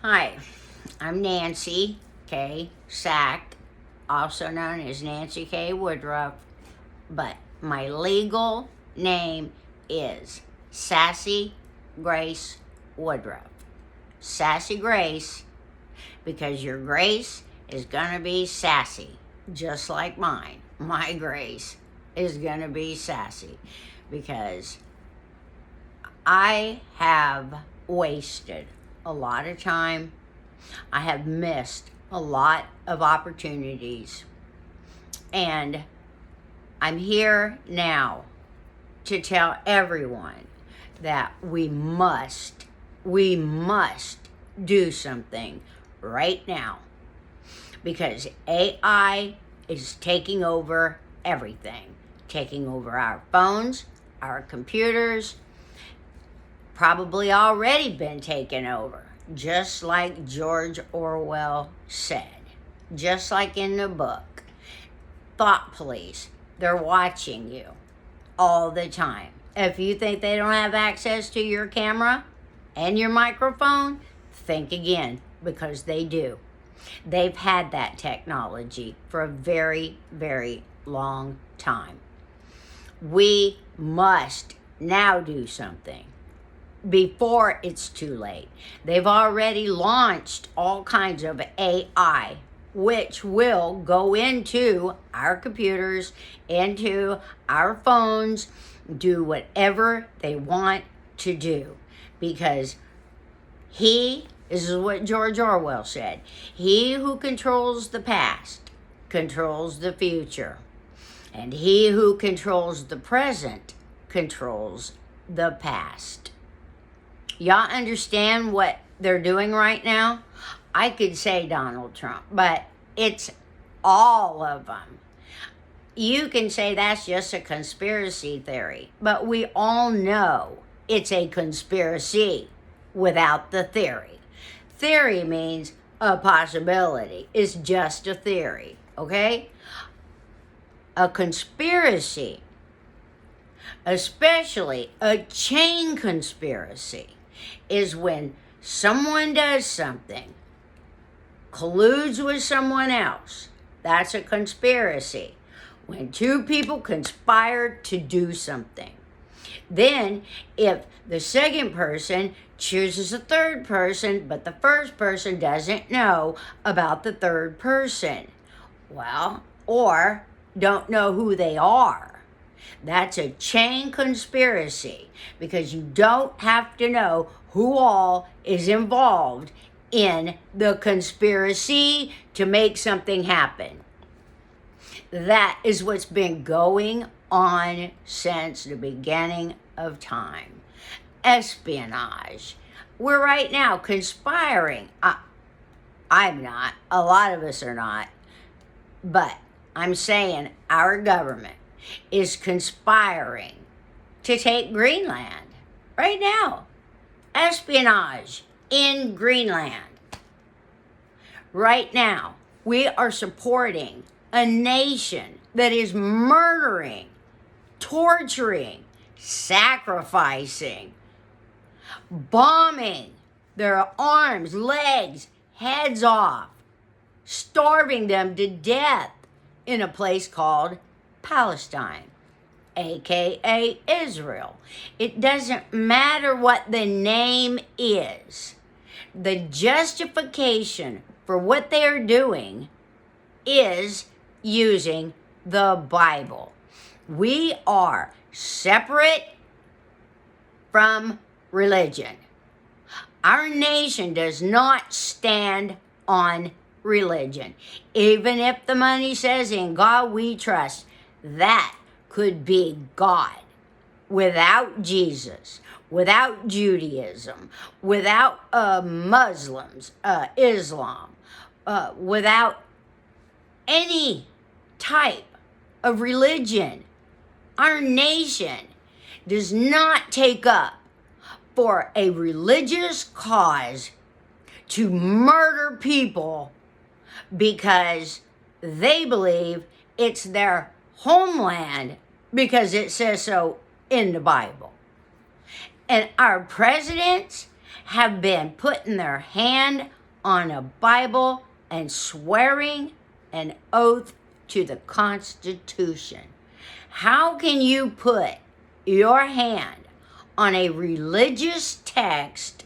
Hi, I'm Nancy K. Sack, also known as Nancy K. Woodruff, but my legal name is Sassy Grace Woodruff. Sassy Grace, because your grace is gonna be sassy, just like mine. My grace is gonna be sassy, because I have wasted a lot of time. I have missed a lot of opportunities. And I'm here now to tell everyone that we must do something right now, because AI is taking over everything, taking over our phones, our computers, probably already been taken over, just like George Orwell said, just like in the book. Thought police, they're watching you all the time. If you think they don't have access to your camera and your microphone, think again, because they do. They've had that technology for a very, very long time. We must now do something before it's too late. They've already launched all kinds of AI, which will go into our computers, into our phones, do whatever they want to do. Because this is what George Orwell said, he who controls the past controls the future, and he who controls the present controls the past. Y'all understand what they're doing right now? I could say Donald Trump, but it's all of them. You can say that's just a conspiracy theory, but we all know it's a conspiracy without the theory. Theory means a possibility. It's just a theory, okay? A conspiracy, especially a chain conspiracy, is when someone does something, colludes with someone else. That's a conspiracy. When two people conspire to do something. Then, if the second person chooses a third person, but the first person doesn't know about the third person, well, or don't know who they are, that's a chain conspiracy, because you don't have to know who all is involved in the conspiracy to make something happen. That is what's been going on since the beginning of time. Espionage. We're right now conspiring. I'm not. A lot of us are not. But I'm saying our government is conspiring to take Greenland right now. Espionage in Greenland. Right now, we are supporting a nation that is murdering, torturing, sacrificing, bombing their arms, legs, heads off, starving them to death in a place called Palestine, aka Israel. It doesn't matter what the name is. The justification for what they are doing is using the Bible. We are separate from religion. Our nation does not stand on religion. Even if the money says, "In God we trust," that could be God. Without Jesus, without Judaism, without Muslims, Islam, without any type of religion, our nation does not take up for a religious cause to murder people because they believe it's their homeland because it says so in the Bible. And our presidents have been putting their hand on a Bible and swearing an oath to the Constitution. How can you put your hand on a religious text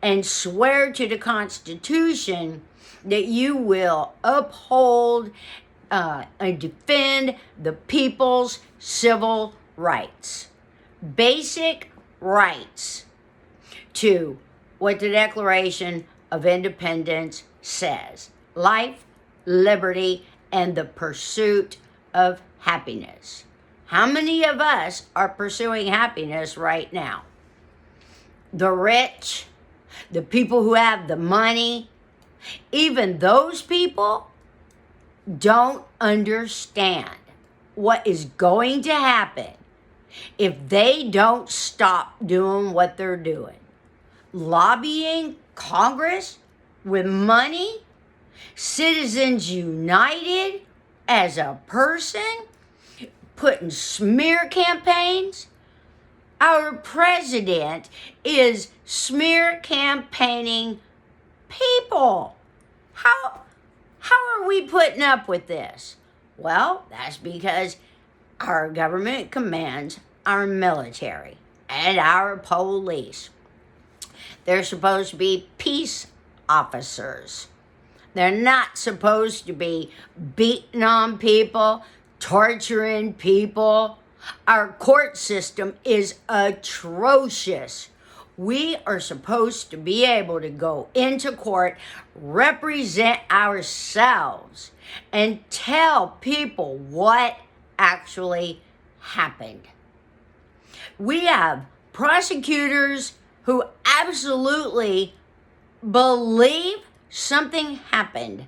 and swear to the Constitution that you will uphold and defend the people's civil rights? Basic rights to what the Declaration of Independence says: life, liberty, and the pursuit of happiness. How many of us are pursuing happiness right now? The rich, the people who have the money, even those people don't understand what is going to happen if they don't stop doing what they're doing. Lobbying Congress with money, Citizens United as a person, putting smear campaigns. Our president is smear campaigning people. How are we putting up with this? Well, that's because our government commands our military and our police. They're supposed to be peace officers. They're not supposed to be beating on people, torturing people. Our court system is atrocious. We are supposed to be able to go into court, represent ourselves, and tell people what actually happened. We have prosecutors who absolutely believe something happened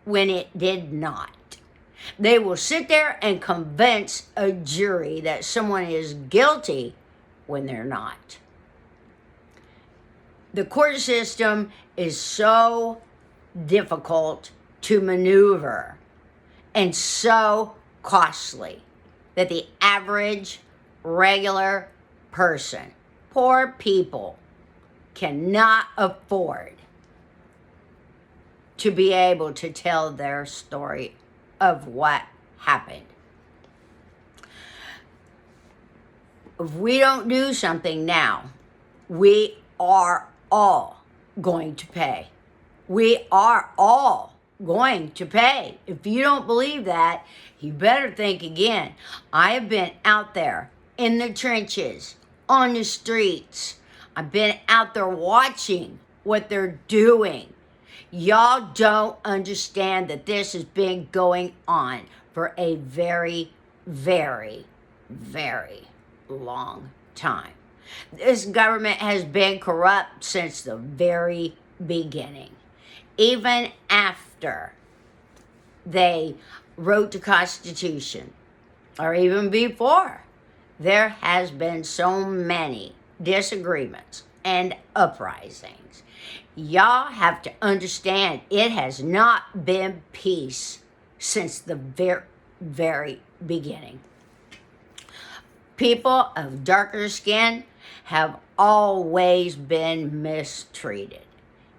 when it did not. They will sit there and convince a jury that someone is guilty when they're not. The court system is so difficult to maneuver and so costly that the average regular person, poor people, cannot afford to be able to tell their story of what happened. If we don't do something now, we are all going to pay. We are all going to pay. If you don't believe that, you better think again. I have been out there in the trenches, on the streets. I've been out there watching what they're doing. Y'all don't understand that this has been going on for a very, very, very long time. This government has been corrupt since the very beginning. Even after they wrote the Constitution, or even before, there has been so many disagreements and uprisings. Y'all have to understand it has not been peace since the very, very beginning. People of darker skin have always been mistreated.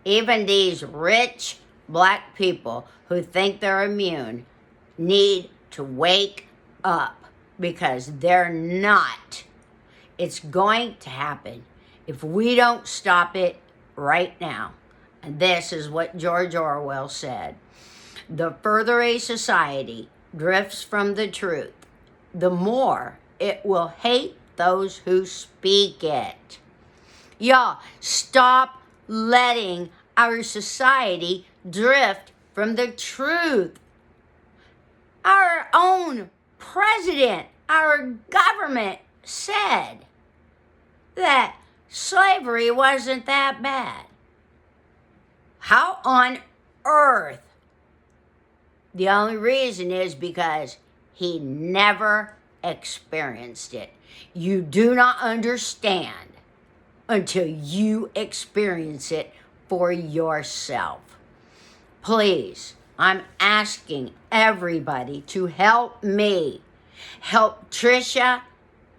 Even these rich black people who think they're immune need to wake up, because they're not. It's going to happen if we don't stop it right now. And this is what George Orwell said: the further a society drifts from the truth, the more it will hate those who speak it. Y'all, stop letting our society drift from the truth. Our own president, our government said that slavery wasn't that bad. How on earth? The only reason is because he never experienced it. You do not understand until you experience it for yourself. Please, I'm asking everybody to help me. Help Tricia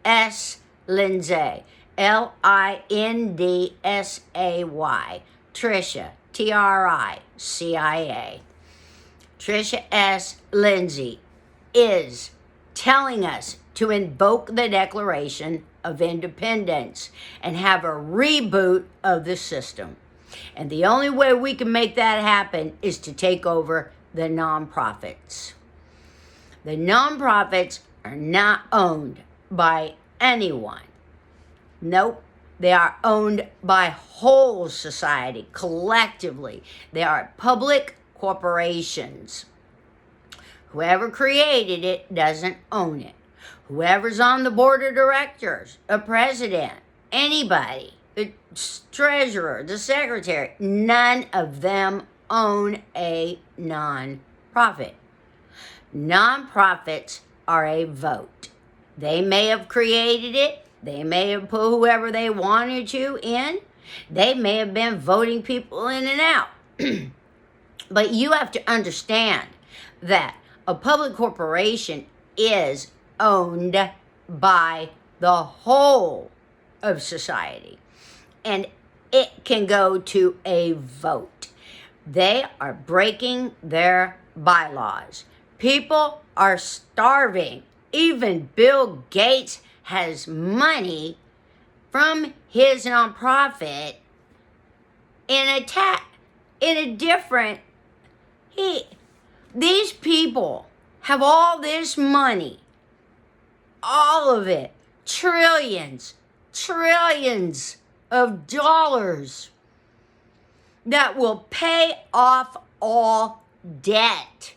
S. Lindsay Lindsay. Tricia, TRICIA. Tricia S. Lindsay is telling us to invoke the Declaration of Independence and have a reboot of the system. And the only way we can make that happen is to take over the nonprofits. The nonprofits are not owned by anyone. Nope. They are owned by whole society, collectively. They are public corporations. Whoever created it doesn't own it. Whoever's on the board of directors, a president, anybody, the treasurer, the secretary, none of them own a nonprofit. Nonprofits are a vote. They may have created it. They may have put whoever they wanted to in. They may have been voting people in and out. But you have to understand that a public corporation is owned by the whole of society. And it can go to a vote. They are breaking their bylaws. People are starving. Even Bill Gates has money from his nonprofit these people have all this money, all of it, trillions of dollars that will pay off all debt.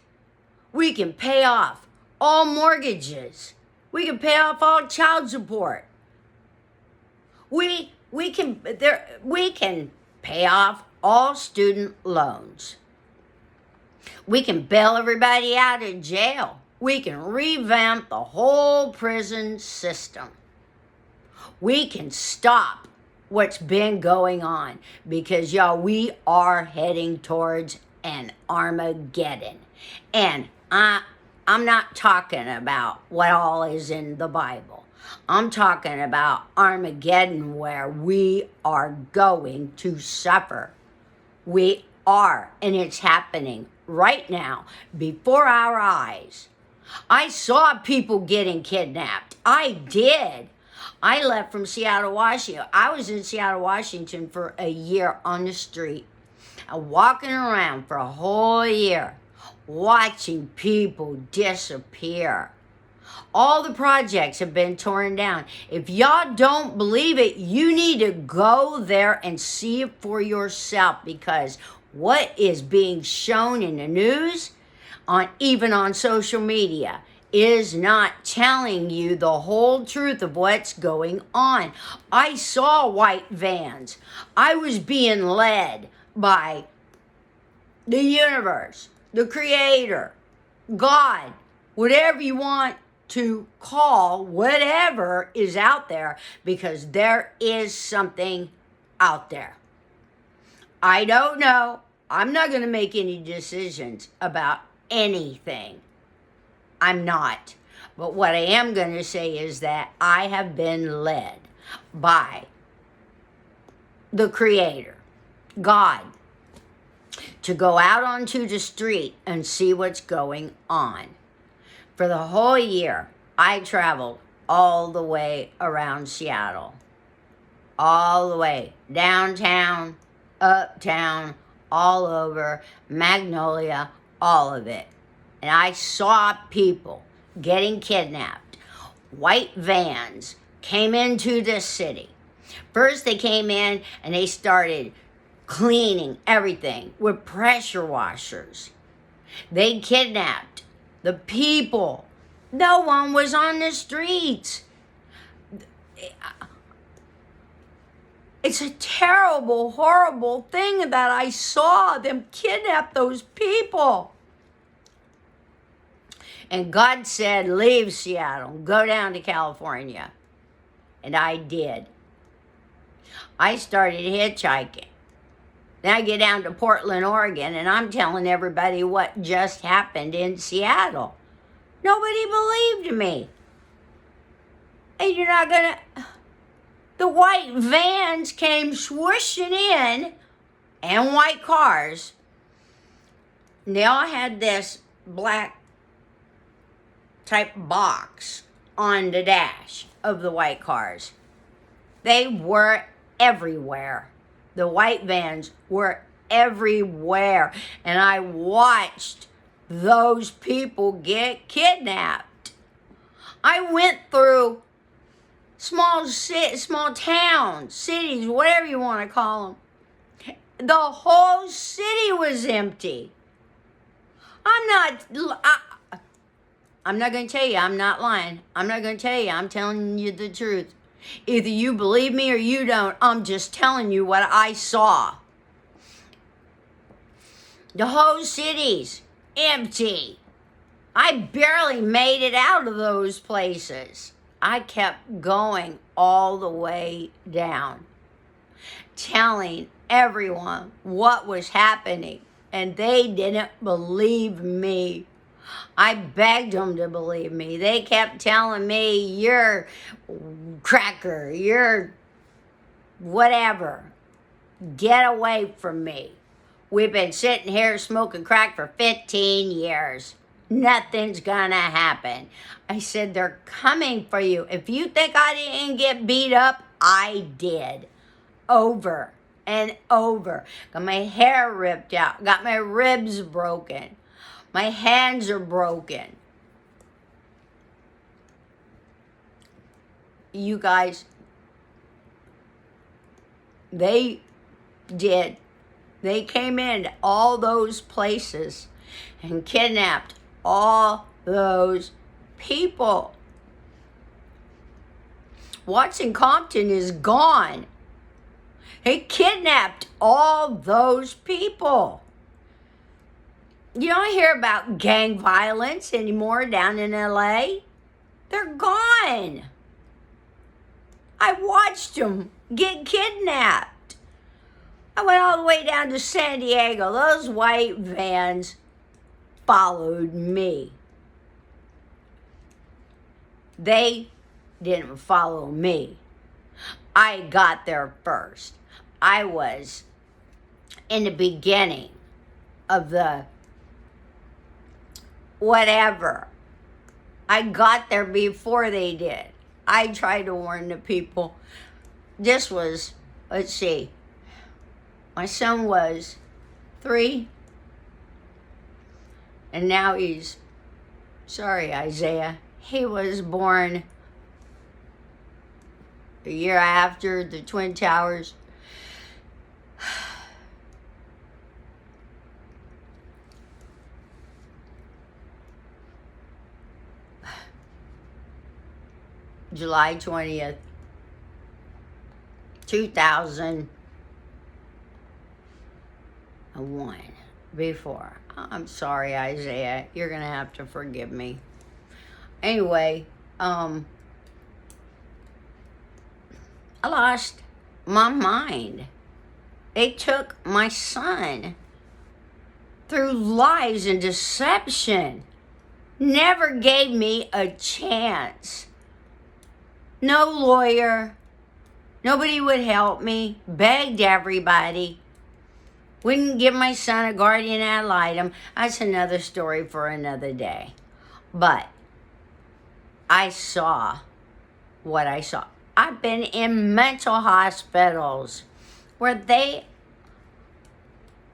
We can pay off all mortgages. We can pay off all child support. We can pay off all student loans. We can bail everybody out of jail. We can revamp the whole prison system. We can stop what's been going on because, y'all, we are heading towards an Armageddon. And I'm not talking about what all is in the Bible. I'm talking about Armageddon, where we are going to suffer. We are, and it's happening right now before our eyes. I saw people getting kidnapped. I did. I left from Seattle, Washington. I was in Seattle, Washington for a year on the street, walking around for a whole year, watching people disappear. All the projects have been torn down. If y'all don't believe it, you need to go there and see it for yourself, because what is being shown in the news, even on social media, is not telling you the whole truth of what's going on. I saw white vans. I was being led by the universe, the creator, God, whatever you want to call whatever is out there, because there is something out there. I don't know. I'm not going to make any decisions about anything. I'm not. But what I am going to say is that I have been led by the Creator, God, to go out onto the street and see what's going on. For the whole year, I traveled all the way around Seattle. All the way downtown, uptown, all over, Magnolia, all of it. And I saw people getting kidnapped. White vans came into the city. First they came in and they started cleaning everything with pressure washers. They kidnapped the people. No one was on the streets. It's a terrible, horrible thing that I saw them kidnap those people. And God said, leave Seattle, go down to California. And I did. I started hitchhiking. Then I get down to Portland, Oregon, and I'm telling everybody what just happened in Seattle. Nobody believed me. And you're not gonna... The white vans came swooshing in, and white cars. And they all had this black type box on the dash of the white cars. They were everywhere. The white vans were everywhere. And I watched those people get kidnapped. I went through small towns, cities, whatever you want to call them. The whole city was empty. I'm not going to tell you I'm not lying. I'm not going to tell you I'm telling you the truth. Either you believe me or you don't. I'm just telling you what I saw. The whole city's empty. I barely made it out of those places. I kept going all the way down, telling everyone what was happening, and they didn't believe me. I begged them to believe me. They kept telling me, you're cracker, you're whatever. Get away from me. We've been sitting here smoking crack for 15 years. Nothing's gonna happen. I said, they're coming for you. If you think I didn't get beat up, I did. Over and over. Got my hair ripped out. Got my ribs broken. My hands are broken. You guys, they did. They came into all those places and kidnapped all those people. Watson Compton is gone. They kidnapped all those people. You don't hear about gang violence anymore down in LA. They're gone. I watched them get kidnapped. I went all the way down to San Diego. Those white vans followed me. They didn't follow me. I got there first. I was in the beginning of the whatever. I got there before they did. I tried to warn the people. This was, let's see, my son was 3, and now he's, sorry Isaiah, he was born a year after the Twin Towers. July 20th, 2001. Before. I'm sorry, Isaiah. You're going to have to forgive me. Anyway, I lost my mind. They took my son through lies and deception. Never gave me a chance. No lawyer. Nobody would help me. Begged everybody. Wouldn't give my son a guardian ad litem. That's another story for another day. But I saw what I saw. I've been in mental hospitals where they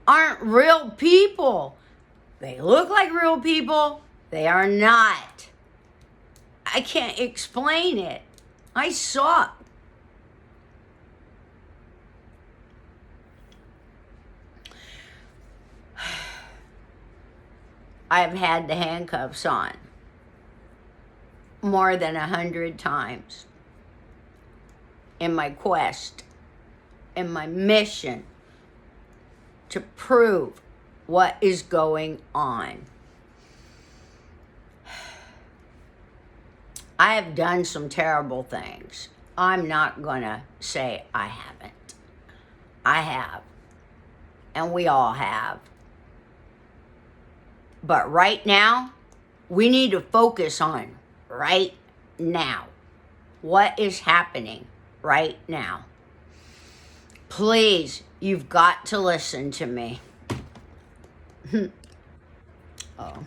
aren't real people. They look like real people. They are not. I can't explain it. I saw. I've had the handcuffs on more than 100 times in my quest, in my mission to prove what is going on. I have done some terrible things. I'm not gonna say I haven't. I have. And we all have. But right now, we need to focus on right now. What is happening right now. Please, you've got to listen to me. Oh.